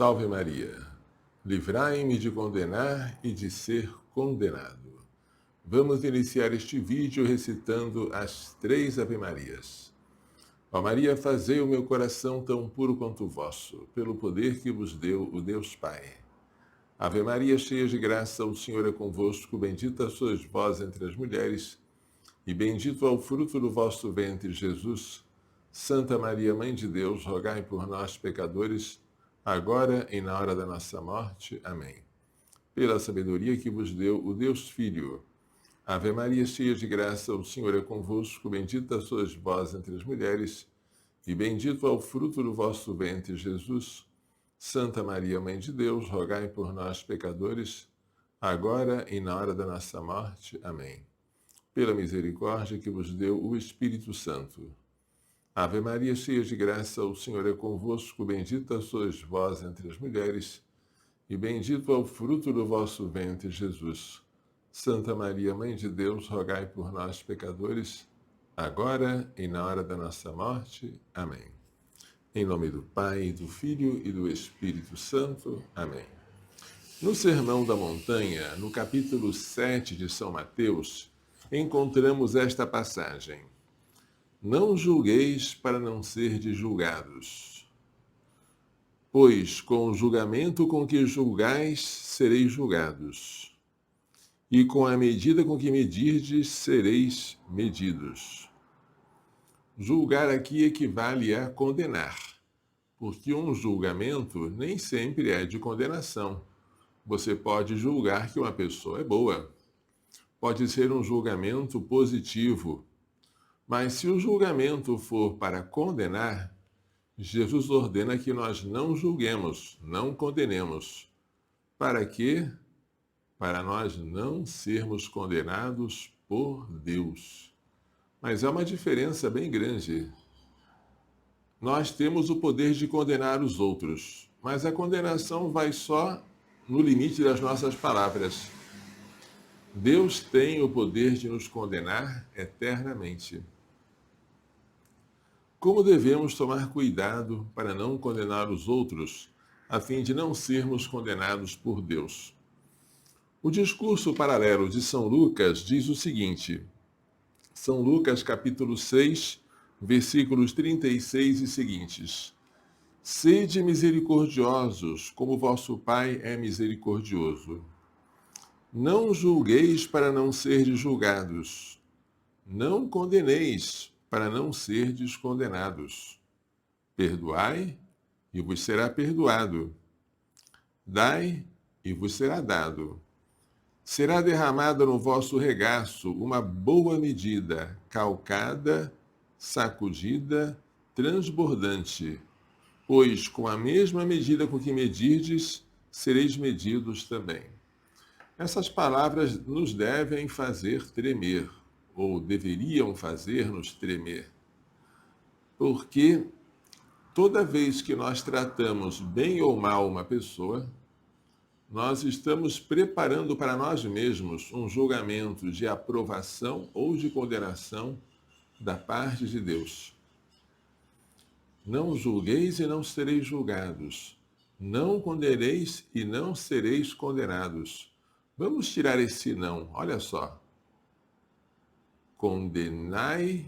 Salve Maria, livrai-me de condenar e de ser condenado. Vamos iniciar este vídeo recitando as 3 Ave-Marias. Ó Maria, fazei o meu coração tão puro quanto o vosso, pelo poder que vos deu o Deus Pai. Ave Maria, cheia de graça, o Senhor é convosco, bendita sois vós entre as mulheres, e bendito é o fruto do vosso ventre, Jesus. Santa Maria, Mãe de Deus, rogai por nós, pecadores, agora e na hora da nossa morte. Amém. Pela sabedoria que vos deu o Deus Filho. Ave Maria, cheia de graça, o Senhor é convosco, bendita sois vós entre as mulheres, e bendito é o fruto do vosso ventre, Jesus. Santa Maria, Mãe de Deus, rogai por nós, pecadores, agora e na hora da nossa morte. Amém. Pela misericórdia que vos deu o Espírito Santo. Ave Maria, cheia de graça, o Senhor é convosco, bendita sois vós entre as mulheres, e bendito é o fruto do vosso ventre, Jesus. Santa Maria, Mãe de Deus, rogai por nós, pecadores, agora e na hora da nossa morte. Amém. Em nome do Pai, do Filho e do Espírito Santo. Amém. No Sermão da Montanha, no capítulo 7 de São Mateus, encontramos esta passagem. Não julgueis para não serdes julgados, pois com o julgamento com que julgais, sereis julgados, e com a medida com que medirdes, sereis medidos. Julgar aqui equivale a condenar, porque um julgamento nem sempre é de condenação. Você pode julgar que uma pessoa é boa. Pode ser um julgamento positivo. Mas se o julgamento for para condenar, Jesus ordena que nós não julguemos, não condenemos. Para quê? Para nós não sermos condenados por Deus. Mas há uma diferença bem grande. Nós temos o poder de condenar os outros, mas a condenação vai só no limite das nossas palavras. Deus tem o poder de nos condenar eternamente. Como devemos tomar cuidado para não condenar os outros, a fim de não sermos condenados por Deus? O discurso paralelo de São Lucas diz o seguinte, São Lucas capítulo 6, versículos 36 e seguintes. Sede misericordiosos, como vosso Pai é misericordioso. Não julgueis para não serdes julgados. Não condeneis para não serdes condenados. Perdoai, e vos será perdoado. Dai, e vos será dado. Será derramada no vosso regaço uma boa medida, calcada, sacudida, transbordante. Pois com a mesma medida com que medirdes, sereis medidos também. Essas palavras nos devem fazer tremer, ou deveriam fazer-nos tremer, porque toda vez que nós tratamos bem ou mal uma pessoa, nós estamos preparando para nós mesmos um julgamento de aprovação ou de condenação da parte de Deus. Não julgueis e não sereis julgados. Não condeneis e não sereis condenados. Vamos tirar esse não, olha só. Condenai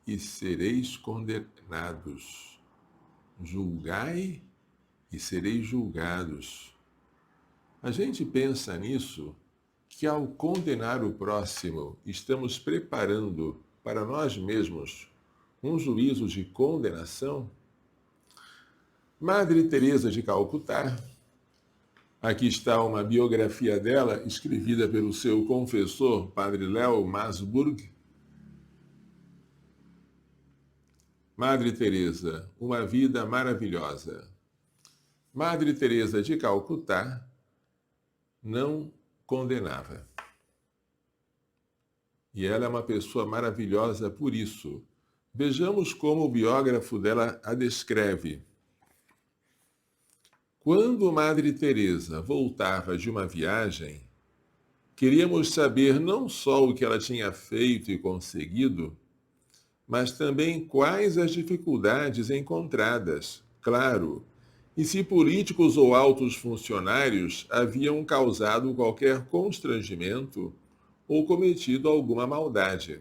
e sereis condenados. Julgai e sereis julgados. A gente pensa nisso, que ao condenar o próximo, estamos preparando para nós mesmos um juízo de condenação? Madre Teresa de Calcutá, aqui está uma biografia dela, escrevida pelo seu confessor, Padre Léo Masburg. Madre Teresa, uma vida maravilhosa. Madre Teresa de Calcutá não condenava. E ela é uma pessoa maravilhosa por isso. Vejamos como o biógrafo dela a descreve. Quando Madre Teresa voltava de uma viagem, queríamos saber não só o que ela tinha feito e conseguido, mas também quais as dificuldades encontradas. Claro, e se políticos ou altos funcionários haviam causado qualquer constrangimento ou cometido alguma maldade.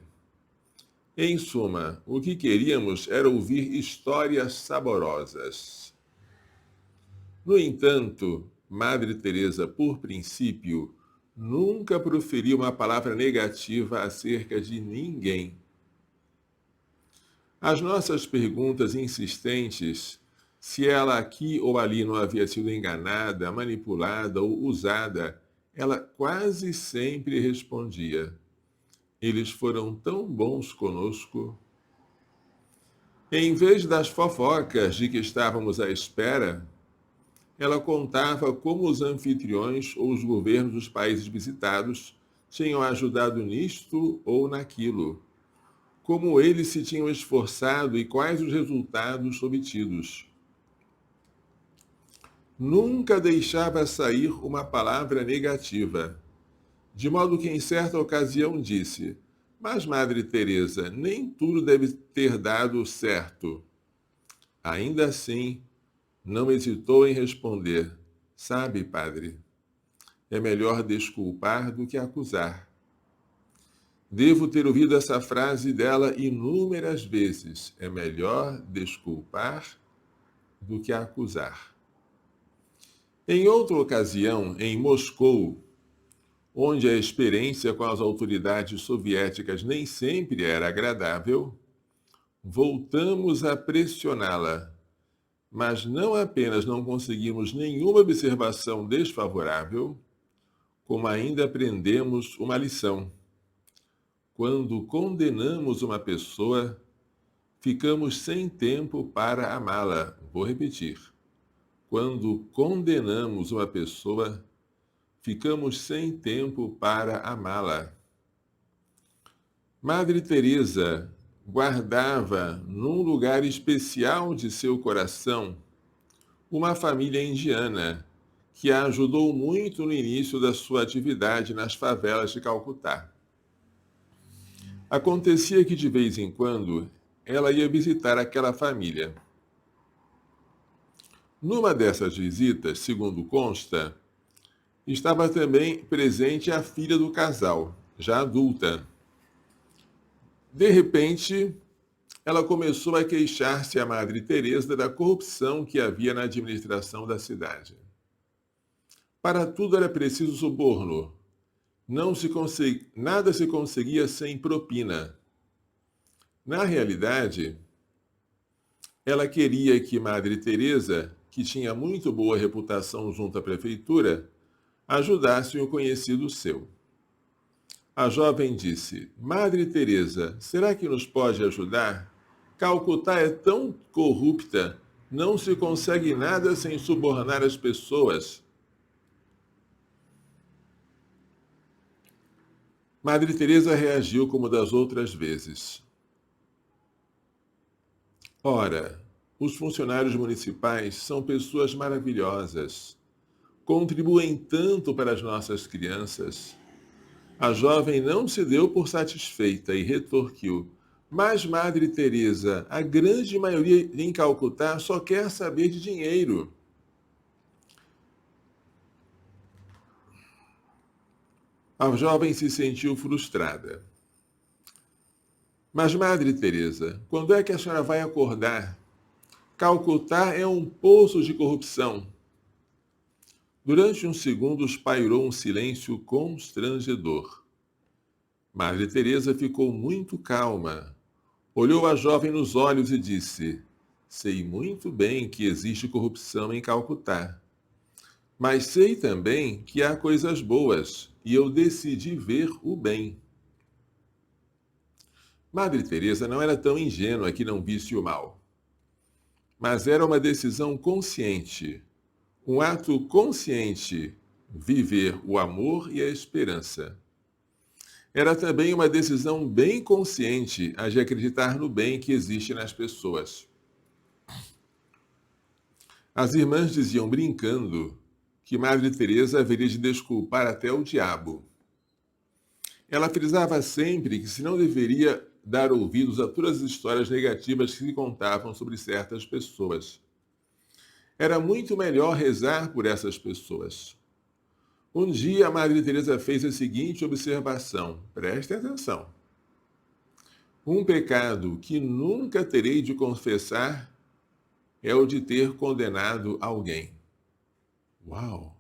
Em suma, o que queríamos era ouvir histórias saborosas. No entanto, Madre Teresa, por princípio, nunca proferiu uma palavra negativa acerca de ninguém. As nossas perguntas insistentes, se ela aqui ou ali não havia sido enganada, manipulada ou usada, ela quase sempre respondia: eles foram tão bons conosco. Em vez das fofocas de que estávamos à espera, ela contava como os anfitriões ou os governos dos países visitados tinham ajudado nisto ou naquilo, como eles se tinham esforçado e quais os resultados obtidos. Nunca deixava sair uma palavra negativa, de modo que em certa ocasião disse: mas, Madre Teresa, nem tudo deve ter dado certo. Ainda assim, não hesitou em responder: sabe, padre, é melhor desculpar do que acusar. Devo ter ouvido essa frase dela inúmeras vezes: é melhor desculpar do que acusar. Em outra ocasião, em Moscou, onde a experiência com as autoridades soviéticas nem sempre era agradável, voltamos a pressioná-la, mas não apenas não conseguimos nenhuma observação desfavorável, como ainda aprendemos uma lição. Quando condenamos uma pessoa, ficamos sem tempo para amá-la. Vou repetir. Quando condenamos uma pessoa, ficamos sem tempo para amá-la. Madre Teresa guardava num lugar especial de seu coração uma família indiana que a ajudou muito no início da sua atividade nas favelas de Calcutá. Acontecia que de vez em quando ela ia visitar aquela família. Numa dessas visitas, segundo consta, estava também presente a filha do casal, já adulta. De repente, ela começou a queixar-se à Madre Teresa da corrupção que havia na administração da cidade. Para tudo era preciso suborno. Nada se conseguia sem propina. Na realidade, ela queria que Madre Teresa, que tinha muito boa reputação junto à prefeitura, ajudasse um conhecido seu. A jovem disse: Madre Teresa, será que nos pode ajudar? Calcutá é tão corrupta, não se consegue nada sem subornar as pessoas. Madre Teresa reagiu como das outras vezes. Ora, os funcionários municipais são pessoas maravilhosas. Contribuem tanto para as nossas crianças. A jovem não se deu por satisfeita e retorquiu: mas, Madre Teresa, a grande maioria em Calcutá só quer saber de dinheiro. A jovem se sentiu frustrada. Mas, Madre Teresa, quando é que a senhora vai acordar? Calcutá é um poço de corrupção. Durante uns segundos pairou um silêncio constrangedor. Madre Teresa ficou muito calma. Olhou a jovem nos olhos e disse: sei muito bem que existe corrupção em Calcutá. Mas sei também que há coisas boas, e eu decidi ver o bem. Madre Teresa não era tão ingênua que não visse o mal. Mas era uma decisão consciente, um ato consciente, viver o amor e a esperança. Era também uma decisão bem consciente a de acreditar no bem que existe nas pessoas. As irmãs diziam brincando que Madre Teresa haveria de desculpar até o diabo. Ela frisava sempre que se não deveria dar ouvidos a todas as histórias negativas que se contavam sobre certas pessoas. Era muito melhor rezar por essas pessoas. Um dia a Madre Teresa fez a seguinte observação, prestem atenção. Um pecado que nunca terei de confessar é o de ter condenado alguém. Uau!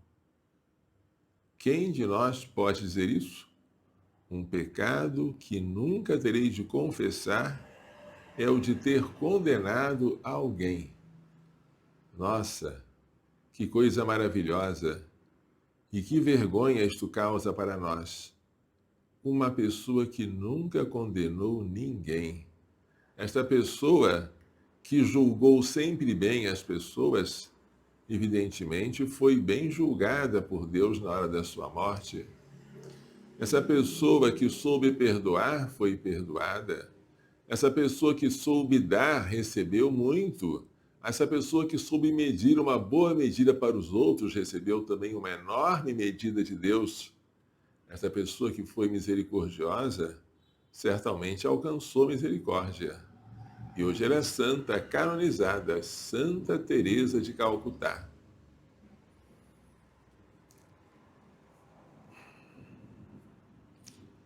Quem de nós pode dizer isso? Um pecado que nunca terei de confessar é o de ter condenado alguém. Nossa, que coisa maravilhosa! E que vergonha isto causa para nós. Uma pessoa que nunca condenou ninguém. Esta pessoa que julgou sempre bem as pessoas, evidentemente foi bem julgada por Deus na hora da sua morte. Essa pessoa que soube perdoar foi perdoada. Essa pessoa que soube dar recebeu muito. Essa pessoa que soube medir uma boa medida para os outros recebeu também uma enorme medida de Deus. Essa pessoa que foi misericordiosa certamente alcançou misericórdia. E hoje ela é santa, canonizada, Santa Teresa de Calcutá.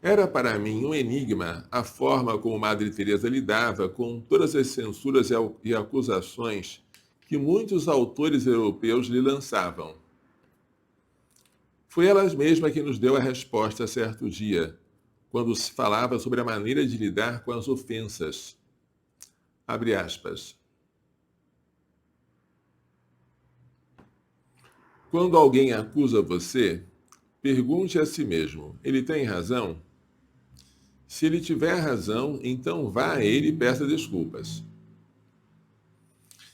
Era para mim um enigma a forma como Madre Teresa lidava com todas as censuras e acusações que muitos autores europeus lhe lançavam. Foi ela mesma que nos deu a resposta certo dia, quando se falava sobre a maneira de lidar com as ofensas. Abre aspas. Quando alguém acusa você, pergunte a si mesmo: ele tem razão? Se ele tiver razão, então vá a ele e peça desculpas.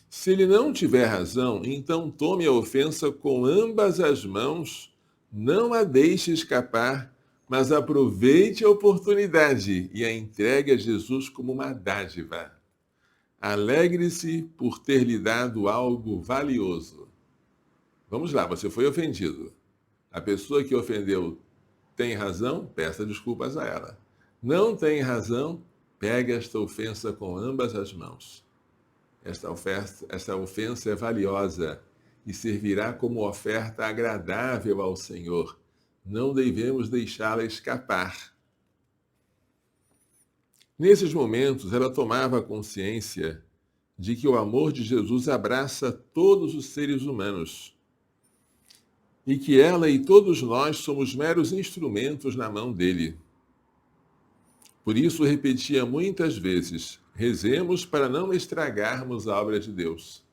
Se ele não tiver razão, então tome a ofensa com ambas as mãos, não a deixe escapar, mas aproveite a oportunidade e a entregue a Jesus como uma dádiva. Alegre-se por ter lhe dado algo valioso. Vamos lá, você foi ofendido. A pessoa que ofendeu tem razão? Peça desculpas a ela. Não tem razão? Pegue esta ofensa com ambas as mãos. Esta ofensa é valiosa e servirá como oferta agradável ao Senhor. Não devemos deixá-la escapar. Nesses momentos, ela tomava consciência de que o amor de Jesus abraça todos os seres humanos e que ela e todos nós somos meros instrumentos na mão dele. Por isso, repetia muitas vezes: rezemos para não estragarmos a obra de Deus.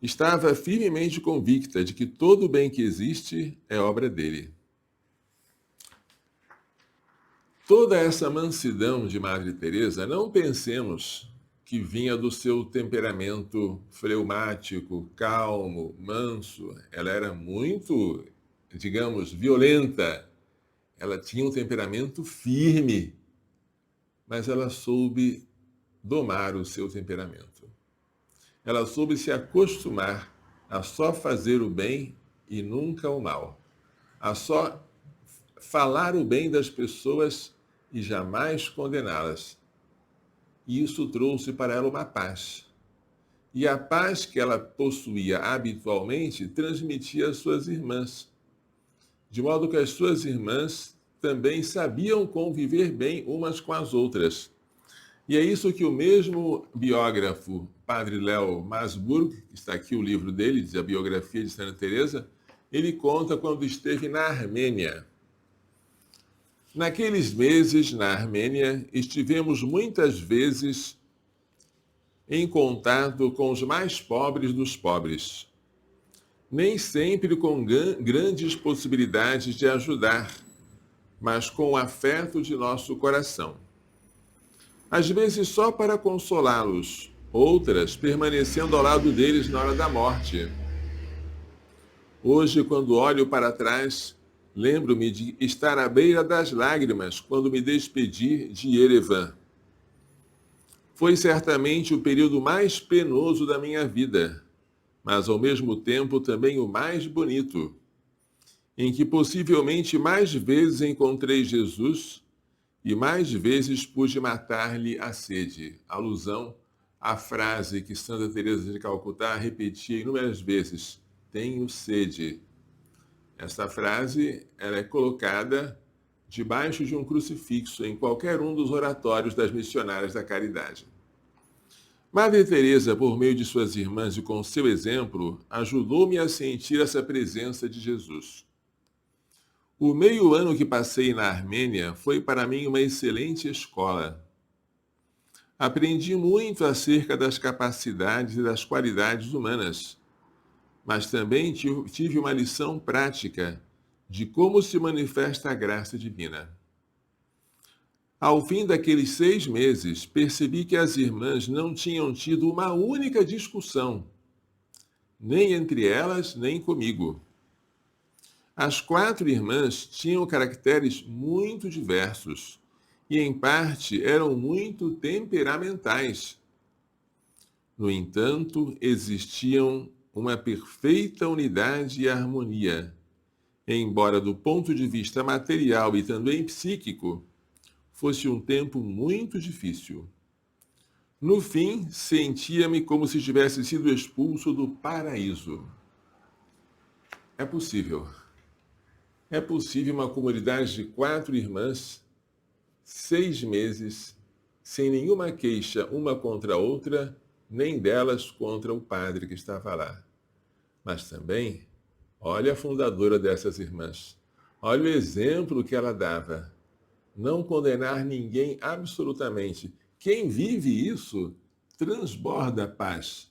Estava firmemente convicta de que todo o bem que existe é obra dele. Toda essa mansidão de Madre Teresa, não pensemos que vinha do seu temperamento fleumático, calmo, manso. Ela era muito, digamos, violenta. Ela tinha um temperamento firme, mas ela soube domar o seu temperamento. Ela soube se acostumar a só fazer o bem e nunca o mal, a só falar o bem das pessoas e jamais condená-las. E isso trouxe para ela uma paz. E a paz que ela possuía habitualmente transmitia às suas irmãs, de modo que as suas irmãs também sabiam conviver bem umas com as outras. E é isso que o mesmo biógrafo, Padre Léo Masburg, está aqui o livro dele, diz a biografia de Santa Teresa, ele conta quando esteve na Armênia. Naqueles meses, na Armênia, estivemos muitas vezes em contato com os mais pobres dos pobres. Nem sempre com grandes possibilidades de ajudar, mas com o afeto de nosso coração. Às vezes só para consolá-los, outras permanecendo ao lado deles na hora da morte. Hoje, quando olho para trás, lembro-me de estar à beira das lágrimas quando me despedi de Yerevan. Foi certamente o período mais penoso da minha vida, mas ao mesmo tempo também o mais bonito, em que possivelmente mais vezes encontrei Jesus e mais vezes pude matar-lhe a sede. Alusão a frase que Santa Teresa de Calcutá repetia inúmeras vezes: tenho sede. Esta frase ela é colocada debaixo de um crucifixo em qualquer um dos oratórios das missionárias da caridade. Madre Teresa, por meio de suas irmãs e com seu exemplo, ajudou-me a sentir essa presença de Jesus. O meio ano que passei na Armênia foi para mim uma excelente escola. Aprendi muito acerca das capacidades e das qualidades humanas, mas também tive uma lição prática de como se manifesta a graça divina. Ao fim daqueles 6 meses, percebi que as irmãs não tinham tido uma única discussão, nem entre elas, nem comigo. As 4 irmãs tinham caracteres muito diversos e, em parte, eram muito temperamentais. No entanto, existiam uma perfeita unidade e harmonia, embora do ponto de vista material e também psíquico, fosse um tempo muito difícil. No fim, sentia-me como se tivesse sido expulso do paraíso. É possível. É possível uma comunidade de 4 irmãs, 6 meses, sem nenhuma queixa uma contra a outra, nem delas contra o padre que estava lá. Mas também, olha a fundadora dessas irmãs. Olha o exemplo que ela dava. Não condenar ninguém absolutamente. Quem vive isso transborda a paz.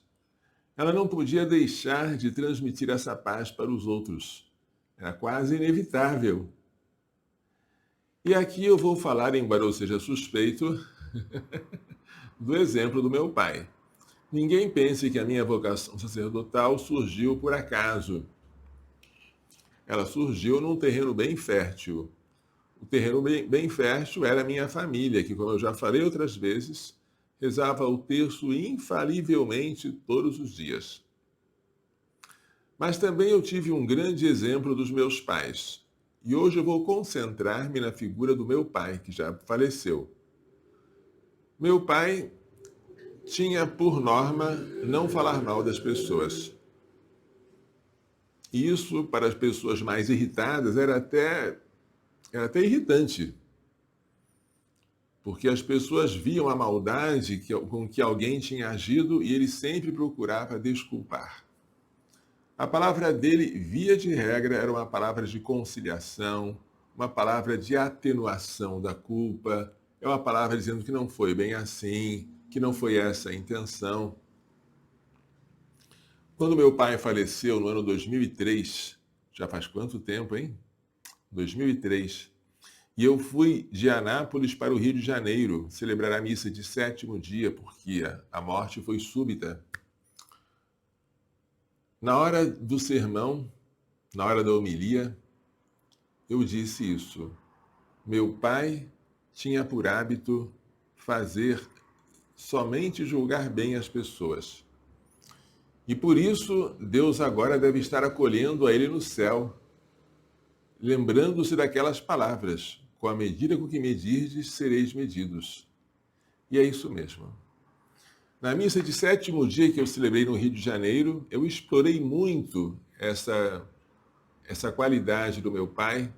Ela não podia deixar de transmitir essa paz para os outros. Era quase inevitável. E aqui eu vou falar, embora eu seja suspeito, do exemplo do meu pai. Ninguém pense que a minha vocação sacerdotal surgiu por acaso. Ela surgiu num terreno bem fértil. O terreno bem fértil era a minha família, que, como eu já falei outras vezes, rezava o terço infalivelmente todos os dias. Mas também eu tive um grande exemplo dos meus pais. E hoje eu vou concentrar-me na figura do meu pai, que já faleceu. Meu pai tinha por norma não falar mal das pessoas. E isso, para as pessoas mais irritadas, era até irritante. Porque as pessoas viam a maldade com que alguém tinha agido e ele sempre procurava desculpar. A palavra dele, via de regra, era uma palavra de conciliação, uma palavra de atenuação da culpa, é uma palavra dizendo que não foi bem assim, que não foi essa a intenção. Quando meu pai faleceu no ano 2003, já faz quanto tempo, hein? 2003. E eu fui de Anápolis para o Rio de Janeiro celebrar a missa de 7º dia, porque a morte foi súbita. Na hora do sermão, na hora da homilia, eu disse isso. Meu pai tinha por hábito fazer somente julgar bem as pessoas. E por isso, Deus agora deve estar acolhendo a ele no céu, lembrando-se daquelas palavras: com a medida com que medirdes, sereis medidos. E é isso mesmo. Na missa de 7º dia que eu celebrei no Rio de Janeiro, eu explorei muito essa qualidade do meu pai,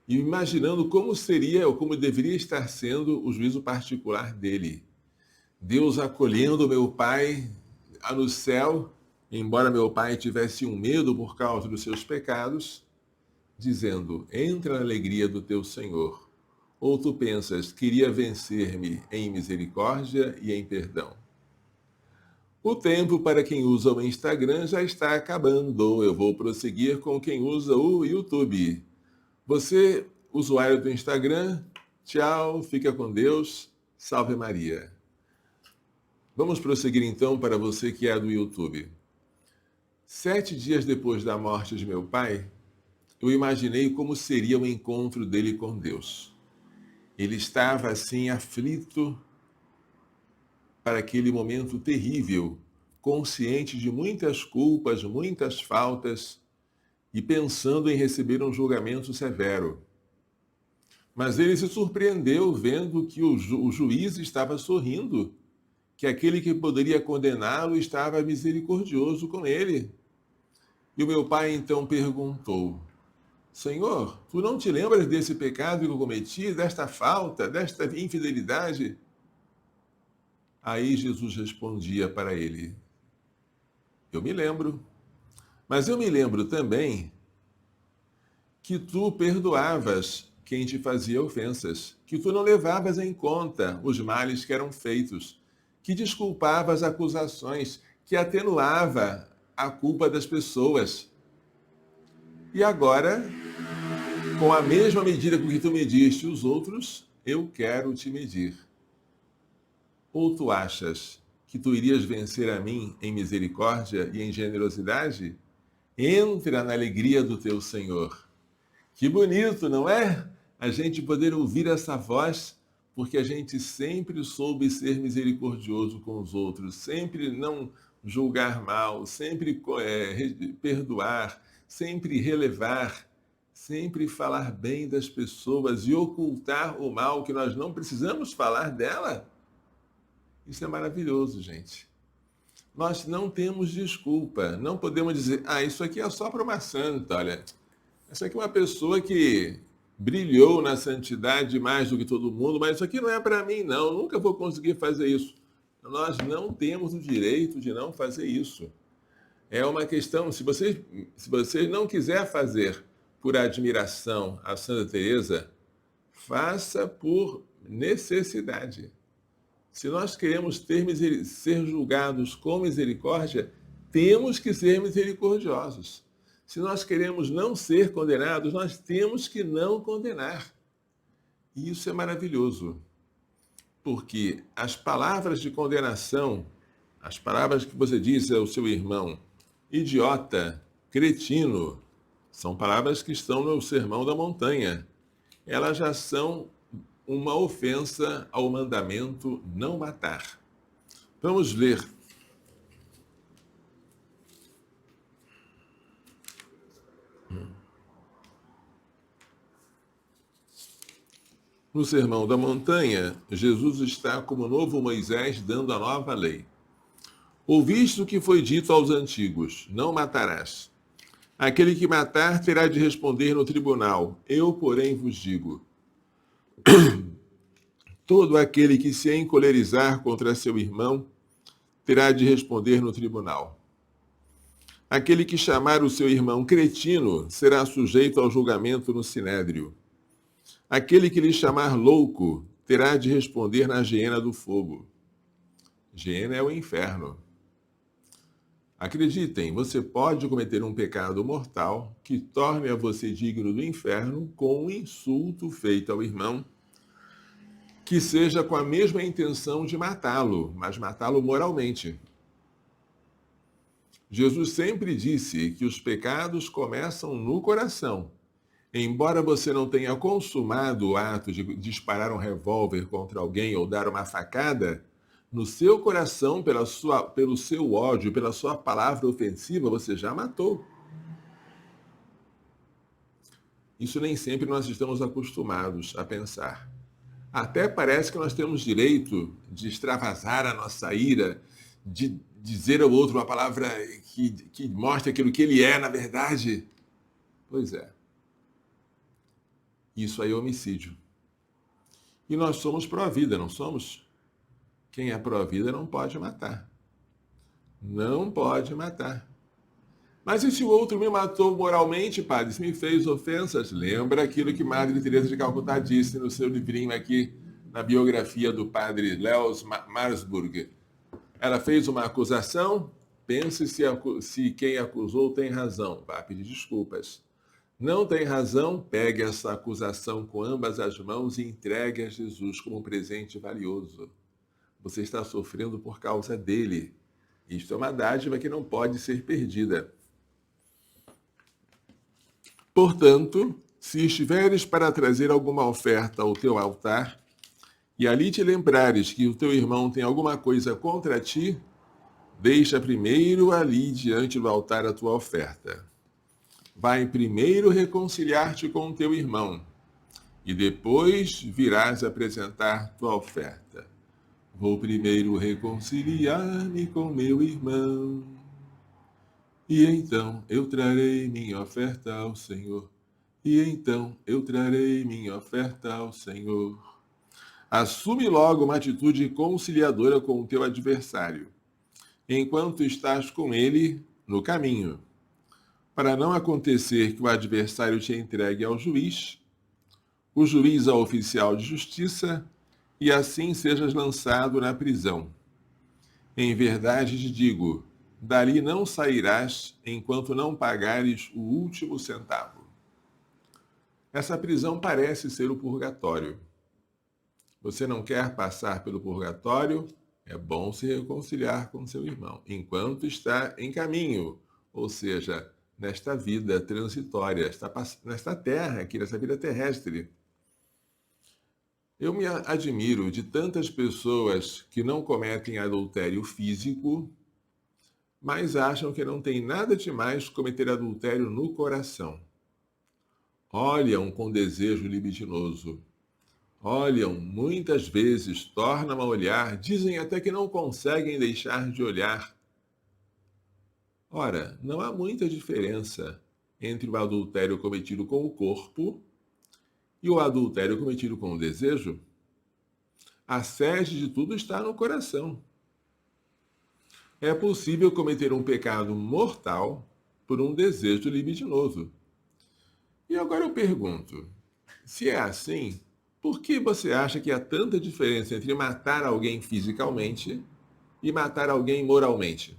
e imaginando como seria ou como deveria estar sendo o juízo particular dele. Deus acolhendo meu pai no céu, embora meu pai tivesse um medo por causa dos seus pecados, dizendo: entra na alegria do teu Senhor. Ou tu pensas, queria vencer-me em misericórdia e em perdão? O tempo para quem usa o Instagram já está acabando. Eu vou prosseguir com quem usa o YouTube. Você, usuário do Instagram, tchau, fica com Deus, salve Maria. Vamos prosseguir então para você que é do YouTube. 7 dias depois da morte de meu pai, eu imaginei como seria o encontro dele com Deus. Ele estava assim aflito para aquele momento terrível, consciente de muitas culpas, muitas faltas e pensando em receber um julgamento severo. Mas ele se surpreendeu vendo que o juiz estava sorrindo que aquele que poderia condená-lo estava misericordioso com ele. E o meu pai então perguntou: Senhor, tu não te lembras desse pecado que eu cometi, desta falta, desta infidelidade? Aí Jesus respondia para ele: Eu me lembro, mas eu me lembro também que tu perdoavas quem te fazia ofensas, que tu não levavas em conta os males que eram feitos, que desculpava as acusações, que atenuava a culpa das pessoas. E agora, com a mesma medida com que tu mediste os outros, eu quero te medir. Ou tu achas que tu irias vencer a mim em misericórdia e em generosidade? Entra na alegria do teu Senhor. Que bonito, não é? A gente poder ouvir essa voz, porque a gente sempre soube ser misericordioso com os outros, sempre não julgar mal, sempre perdoar, sempre relevar, sempre falar bem das pessoas e ocultar o mal que nós não precisamos falar dela. Isso é maravilhoso, gente. Nós não temos desculpa, não podemos dizer, isso aqui é só para uma santa, olha, essa aqui é uma pessoa que brilhou na santidade mais do que todo mundo, mas isso aqui não é para mim, não. Eu nunca vou conseguir fazer isso. Nós não temos o direito de não fazer isso. É uma questão, se você não quiser fazer por admiração a Santa Teresa, faça por necessidade. Se nós queremos ser julgados com misericórdia, temos que ser misericordiosos. Se nós queremos não ser condenados, nós temos que não condenar. E isso é maravilhoso, porque as palavras de condenação, as palavras que você diz ao seu irmão, idiota, cretino, são palavras que estão no Sermão da Montanha. Elas já são uma ofensa ao mandamento não matar. Vamos ler. No Sermão da Montanha, Jesus está como novo Moisés dando a nova lei. Ouviste o que foi dito aos antigos: não matarás. Aquele que matar terá de responder no tribunal. Eu, porém, vos digo: todo aquele que se encolerizar contra seu irmão terá de responder no tribunal. Aquele que chamar o seu irmão cretino será sujeito ao julgamento no sinédrio. Aquele que lhe chamar louco terá de responder na geena do fogo. Geena é o inferno. Acreditem, você pode cometer um pecado mortal que torne a você digno do inferno com um insulto feito ao irmão, que seja com a mesma intenção de matá-lo, mas matá-lo moralmente. Jesus sempre disse que os pecados começam no coração. Embora você não tenha consumado o ato de disparar um revólver contra alguém ou dar uma facada, no seu coração, pelo seu ódio, pela sua palavra ofensiva, você já matou. Isso nem sempre nós estamos acostumados a pensar. Até parece que nós temos direito de extravasar a nossa ira, de dizer ao outro uma palavra que mostra aquilo que ele é, na verdade. Pois é. Isso aí é homicídio. E nós somos pró-vida, não somos? Quem é pró-vida não pode matar. Não pode matar. Mas e se o outro me matou moralmente, padre? Se me fez ofensas? Lembra aquilo que Madre Teresa de Calcutá disse no seu livrinho aqui, na biografia do padre Leos Marsburg. Ela fez uma acusação, pense se quem acusou tem razão. Vá pedir desculpas. Não tem razão, pegue essa acusação com ambas as mãos e entregue a Jesus como um presente valioso. Você está sofrendo por causa dele. Isto é uma dádiva que não pode ser perdida. Portanto, se estiveres para trazer alguma oferta ao teu altar, e ali te lembrares que o teu irmão tem alguma coisa contra ti, deixa primeiro ali diante do altar a tua oferta. Vai primeiro reconciliar-te com o teu irmão, e depois virás apresentar tua oferta. Vou primeiro reconciliar-me com meu irmão, e então eu trarei minha oferta ao Senhor. E então eu trarei minha oferta ao Senhor. Assume logo uma atitude conciliadora com o teu adversário, enquanto estás com ele no caminho, para não acontecer que o adversário te entregue ao juiz, o juiz ao oficial de justiça, e assim sejas lançado na prisão. Em verdade te digo, dali não sairás enquanto não pagares o último centavo. Essa prisão parece ser o purgatório. Você não quer passar pelo purgatório? É bom se reconciliar com seu irmão, enquanto está em caminho, ou seja, nesta vida transitória, nesta terra aqui, nessa vida terrestre. Eu me admiro de tantas pessoas que não cometem adultério físico, mas acham que não tem nada demais cometer adultério no coração. Olham com desejo libidinoso. Olham muitas vezes, tornam a olhar, dizem até que não conseguem deixar de olhar. Ora, não há muita diferença entre o adultério cometido com o corpo e o adultério cometido com o desejo. A sede de tudo está no coração. É possível cometer um pecado mortal por um desejo libidinoso. E agora eu pergunto, se é assim, por que você acha que há tanta diferença entre matar alguém fisicamente e matar alguém moralmente?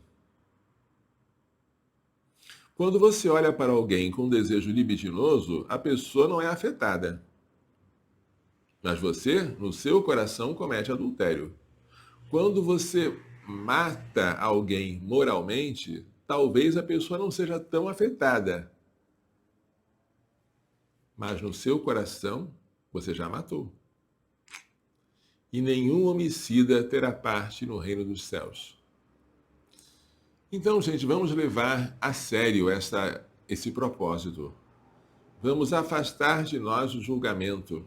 Quando você olha para alguém com desejo libidinoso, a pessoa não é afetada. Mas você, no seu coração, comete adultério. Quando você mata alguém moralmente, talvez a pessoa não seja tão afetada. Mas no seu coração, você já matou. E nenhum homicida terá parte no reino dos céus. Então, gente, vamos levar a sério esse propósito. Vamos afastar de nós o julgamento.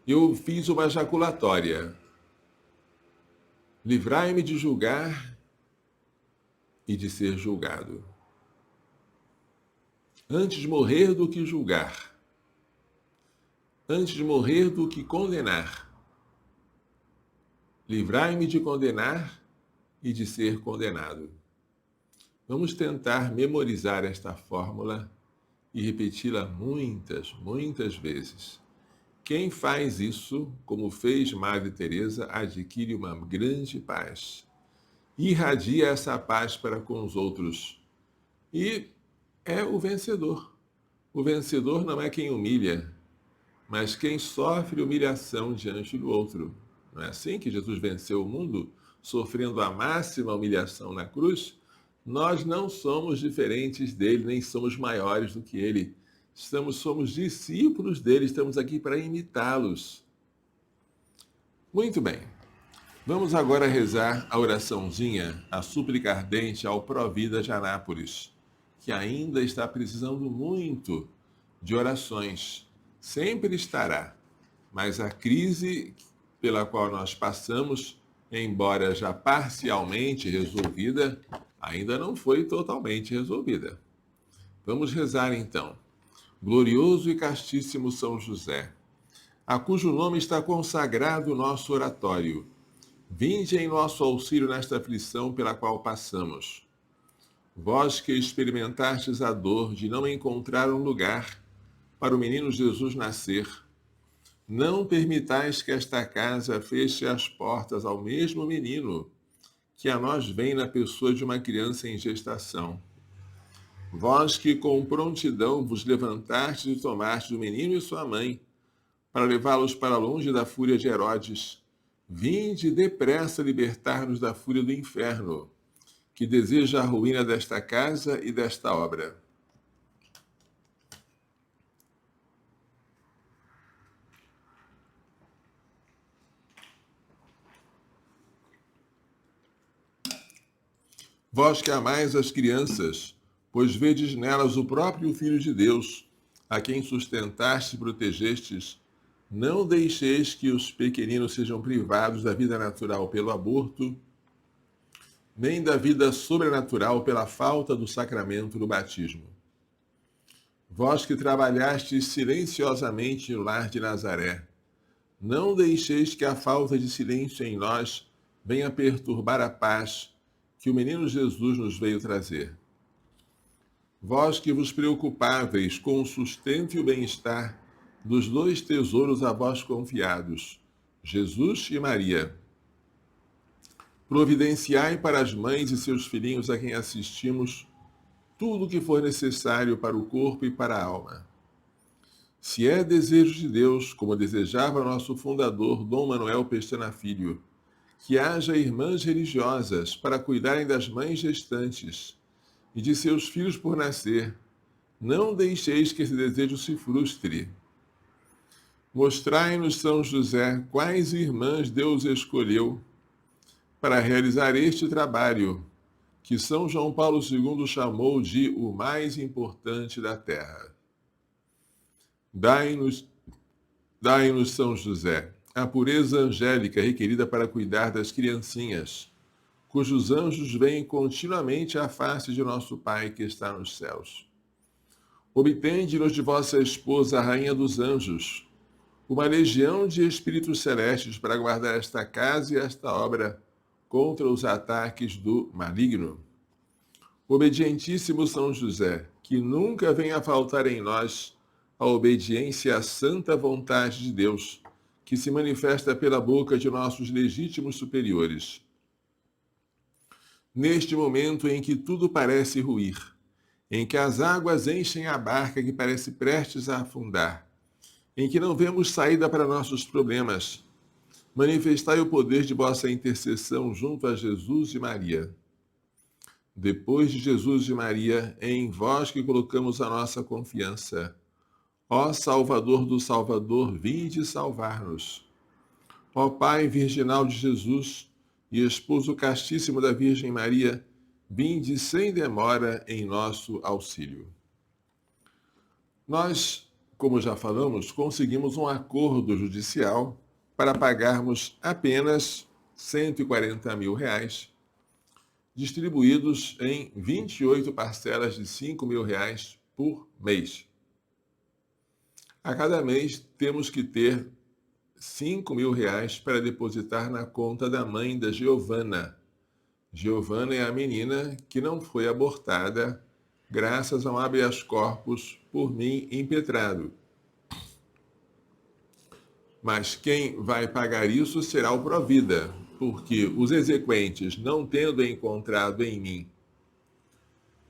Eu fiz uma jaculatória. Livrai-me de julgar e de ser julgado. Antes de morrer do que julgar. Antes de morrer do que condenar. Livrai-me de condenar e de ser condenado. Vamos tentar memorizar esta fórmula e repeti-la muitas, muitas vezes. Quem faz isso, como fez Madre Teresa, adquire uma grande paz. Irradia essa paz para com os outros. E é o vencedor. O vencedor não é quem humilha, mas quem sofre humilhação diante do outro. Não é assim que Jesus venceu o mundo, sofrendo a máxima humilhação na cruz? Nós não somos diferentes dele, nem somos maiores do que ele. Somos discípulos dele, estamos aqui para imitá-los. Muito bem. Vamos agora rezar a oraçãozinha, a súplica ardente ao Provida de Anápolis, que ainda está precisando muito de orações. Sempre estará, mas a crise pela qual nós passamos, embora já parcialmente resolvida, ainda não foi totalmente resolvida. Vamos rezar então. Glorioso e castíssimo São José, a cujo nome está consagrado o nosso oratório, vinde em nosso auxílio nesta aflição pela qual passamos. Vós que experimentastes a dor de não encontrar um lugar para o menino Jesus nascer, não permitais que esta casa feche as portas ao mesmo menino que a nós vem na pessoa de uma criança em gestação. Vós que com prontidão vos levantastes e tomastes o menino e sua mãe, para levá-los para longe da fúria de Herodes, vinde depressa libertar-nos da fúria do inferno, que deseja a ruína desta casa e desta obra. Vós que amais as crianças, pois vedes nelas o próprio Filho de Deus, a quem sustentaste e protegestes, Não deixeis que os pequeninos sejam privados da vida natural pelo aborto, nem da vida sobrenatural pela falta do sacramento do batismo. Vós que trabalhastes silenciosamente no lar de Nazaré, não deixeis que a falta de silêncio em nós venha perturbar a paz que o menino Jesus nos veio trazer. Vós que vos preocupáveis com o sustento e o bem-estar dos dois tesouros a vós confiados, Jesus e Maria, providenciai para as mães e seus filhinhos a quem assistimos tudo o que for necessário para o corpo e para a alma. Se é desejo de Deus, como desejava nosso fundador Dom Manuel Pestana Filho, que haja irmãs religiosas para cuidarem das mães gestantes e de seus filhos por nascer, não deixeis que esse desejo se frustre. Mostrai-nos, São José, quais irmãs Deus escolheu para realizar este trabalho, que São João Paulo II chamou de o mais importante da terra. Dai-nos, São José, a pureza angélica requerida para cuidar das criancinhas, cujos anjos veem continuamente a face de nosso Pai que está nos céus. Obtende-nos de vossa esposa, a Rainha dos Anjos, uma legião de espíritos celestes para guardar esta casa e esta obra contra os ataques do maligno. Obedientíssimo São José, que nunca venha faltar em nós a obediência à santa vontade de Deus, que se manifesta pela boca de nossos legítimos superiores. Neste momento em que tudo parece ruir, em que as águas enchem a barca que parece prestes a afundar, em que não vemos saída para nossos problemas, manifestai o poder de vossa intercessão junto a Jesus e Maria. Depois de Jesus e Maria, é em vós que colocamos a nossa confiança. Ó Salvador do Salvador, vinde salvar-nos. Ó Pai virginal de Jesus e Esposo castíssimo da Virgem Maria, vinde sem demora em nosso auxílio. Nós, como já falamos, conseguimos um acordo judicial para pagarmos apenas R$ 140 mil, distribuídos em 28 parcelas de R$ 5.000 por mês. A cada mês temos que ter R$ 5.000 para depositar na conta da mãe da Giovana. Giovana é a menina que não foi abortada graças a um habeas corpus por mim impetrado. Mas quem vai pagar isso será o Provida, porque os exequentes, não tendo encontrado em mim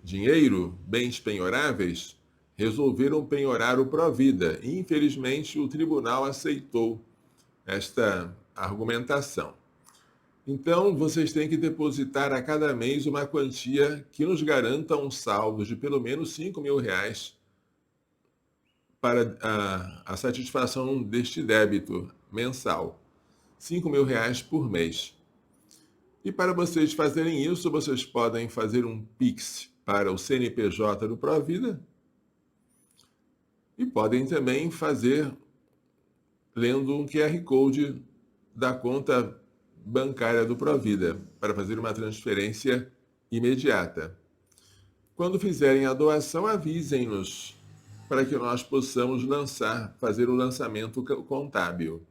dinheiro, bens penhoráveis, resolveram penhorar o Provida. Infelizmente, o tribunal aceitou esta argumentação. Então, vocês têm que depositar a cada mês uma quantia que nos garanta um saldo de pelo menos R$ 5.000 para a satisfação deste débito mensal. R$ 5.000 por mês. E para vocês fazerem isso, vocês podem fazer um Pix para o CNPJ do Provida e podem também fazer lendo um QR Code da conta bancária do Provida para fazer uma transferência imediata. Quando fizerem a doação, avisem-nos para que nós possamos fazer o lançamento contábil.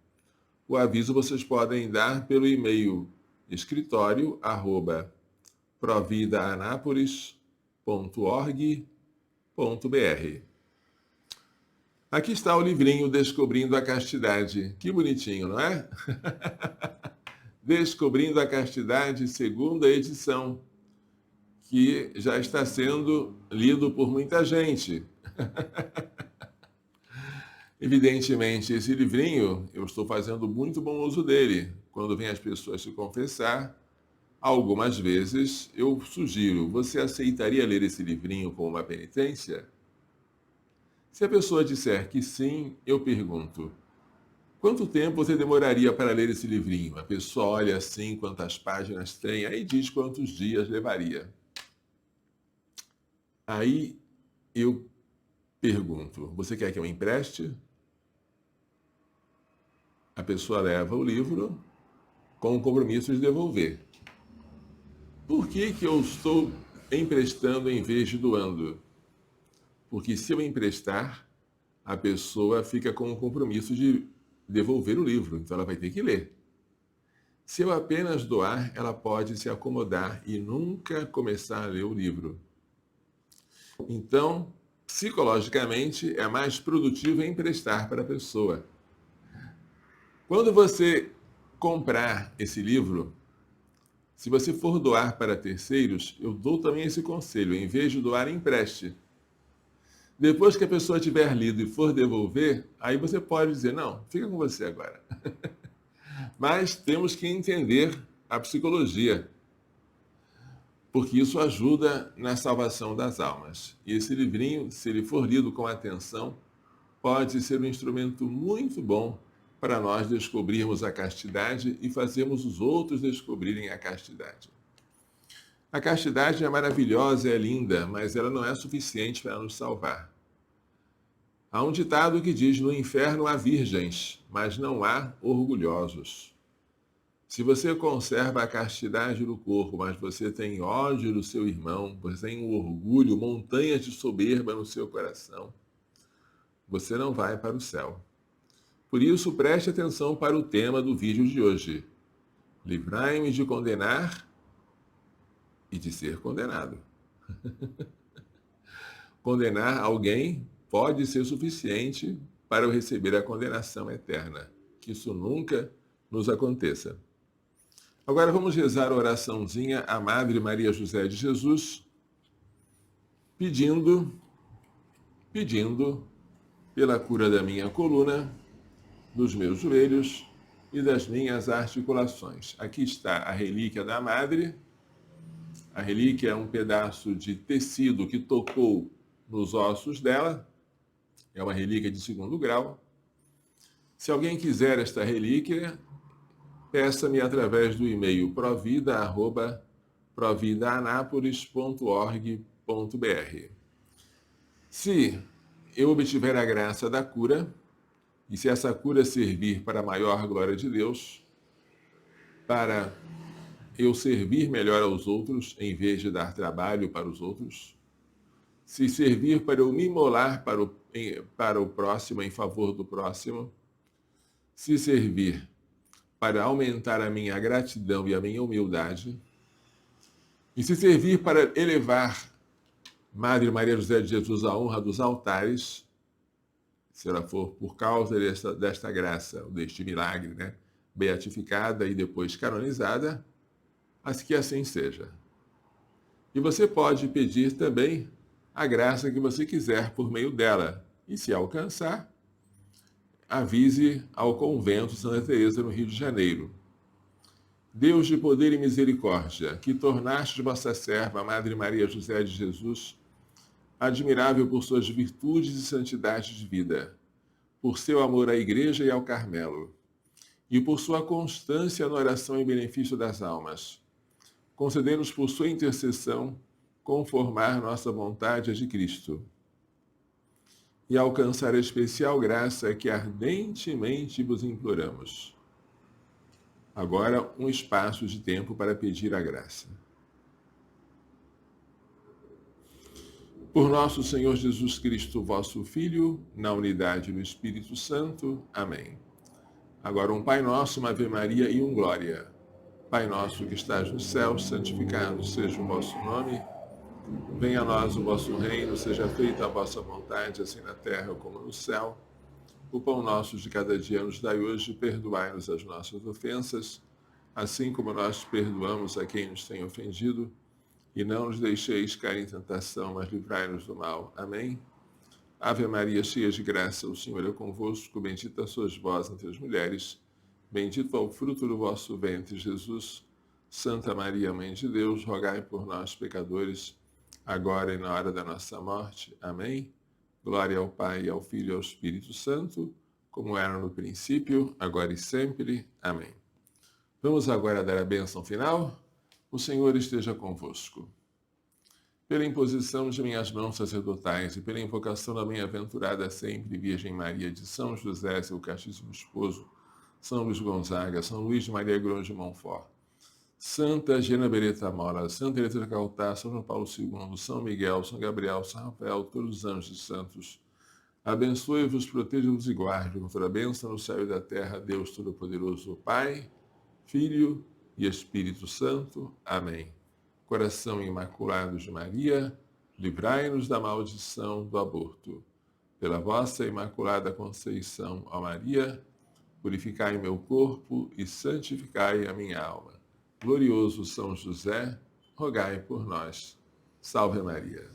O aviso vocês podem dar pelo e-mail escritório@providaanápolis.org.br. Aqui está o livrinho Descobrindo a Castidade. Que bonitinho, não é? Descobrindo a Castidade, segunda edição, que já está sendo lido por muita gente. Evidentemente, esse livrinho, eu estou fazendo muito bom uso dele. Quando vêm as pessoas se confessar, algumas vezes eu sugiro, você aceitaria ler esse livrinho como uma penitência? Se a pessoa disser que sim, eu pergunto, quanto tempo você demoraria para ler esse livrinho? A pessoa olha assim, quantas páginas tem, aí diz quantos dias levaria. Aí eu pergunto, você quer que eu empreste? a pessoa leva o livro com o compromisso de devolver. Por que eu estou emprestando em vez de doando? Porque se eu emprestar, a pessoa fica com o compromisso de devolver o livro, então ela vai ter que ler. Se eu apenas doar, ela pode se acomodar e nunca começar a ler o livro. Então, psicologicamente, é mais produtivo emprestar para a pessoa. Quando você comprar esse livro, se você for doar para terceiros, eu dou também esse conselho: em vez de doar, empreste. Depois que a pessoa tiver lido e for devolver, aí você pode dizer: não, fica com você agora. Mas temos que entender a psicologia, porque isso ajuda na salvação das almas. E esse livrinho, se ele for lido com atenção, pode ser um instrumento muito bom para nós descobrirmos a castidade e fazermos os outros descobrirem a castidade. A castidade é maravilhosa, é linda, mas ela não é suficiente para nos salvar. Há um ditado que diz: no inferno há virgens, mas não há orgulhosos. Se você conserva a castidade do corpo, mas você tem ódio do seu irmão, você tem um orgulho, montanhas de soberba no seu coração, você não vai para o céu. Por isso, preste atenção para o tema do vídeo de hoje: livrai-me de condenar e de ser condenado. Condenar alguém pode ser suficiente para eu receber a condenação eterna. Que isso nunca nos aconteça. Agora vamos rezar a oraçãozinha à Madre Maria José de Jesus, pedindo pela cura da minha coluna, dos meus joelhos e das minhas articulações. Aqui está a relíquia da Madre. A relíquia é um pedaço de tecido que tocou nos ossos dela. É uma relíquia de 2º grau. Se alguém quiser esta relíquia, peça-me através do e-mail provida@providaanapolis.org.br. Se eu obtiver a graça da cura, e se essa cura servir para a maior glória de Deus, para eu servir melhor aos outros, em vez de dar trabalho para os outros, se servir para eu me imolar para o próximo, em favor do próximo, se servir para aumentar a minha gratidão e a minha humildade, e se servir para elevar Madre Maria José de Jesus à honra dos altares, se ela for por causa desta graça, deste milagre, né, beatificada e depois canonizada, que assim seja. E você pode pedir também a graça que você quiser por meio dela, e se alcançar, avise ao convento Santa Teresa no Rio de Janeiro. Deus de poder e misericórdia, que tornaste vossa serva, Madre Maria José de Jesus, admirável por suas virtudes e santidade de vida, por seu amor à Igreja e ao Carmelo, e por sua constância na oração em benefício das almas, concedei-nos por sua intercessão conformar nossa vontade à de Cristo e alcançar a especial graça que ardentemente vos imploramos. Agora, um espaço de tempo para pedir a graça. Por nosso Senhor Jesus Cristo, vosso Filho, na unidade do Espírito Santo. Amém. Agora um Pai Nosso, uma Ave Maria e um Glória. Pai nosso que estás no céu, santificado seja o vosso nome. Venha a nós o vosso reino, seja feita a vossa vontade, assim na terra como no céu. O pão nosso de cada dia nos dai hoje, perdoai-nos as nossas ofensas, assim como nós perdoamos a quem nos tem ofendido. E não nos deixeis cair em tentação, mas livrai-nos do mal. Amém? Ave Maria, cheia de graça, o Senhor é convosco, bendita sois vós entre as mulheres, bendito é o fruto do vosso ventre, Jesus. Santa Maria, Mãe de Deus, rogai por nós, pecadores, agora e na hora da nossa morte. Amém? Glória ao Pai, ao Filho e ao Espírito Santo, como era no princípio, agora e sempre. Amém. Vamos agora dar a bênção final. O Senhor esteja convosco. Pela imposição de minhas mãos sacerdotais e pela invocação da bem-aventurada sempre Virgem Maria de São José, seu castíssimo esposo, São Luís Gonzaga, São Luís de Maria Grande de Montfort, Santa Gena Beretta Mora, Santa Teresa de Calcutá, São João Paulo II, São Miguel, São Gabriel, São Rafael, todos os anjos e santos, abençoe-vos, proteja-vos e guarde, com toda a bênção no céu e da terra, Deus Todo-Poderoso, Pai, Filho e Espírito Santo. Amém. Coração Imaculado de Maria, livrai-nos da maldição do aborto. Pela vossa Imaculada Conceição, ó Maria, purificai meu corpo e santificai a minha alma. Glorioso São José, rogai por nós. Salve Maria.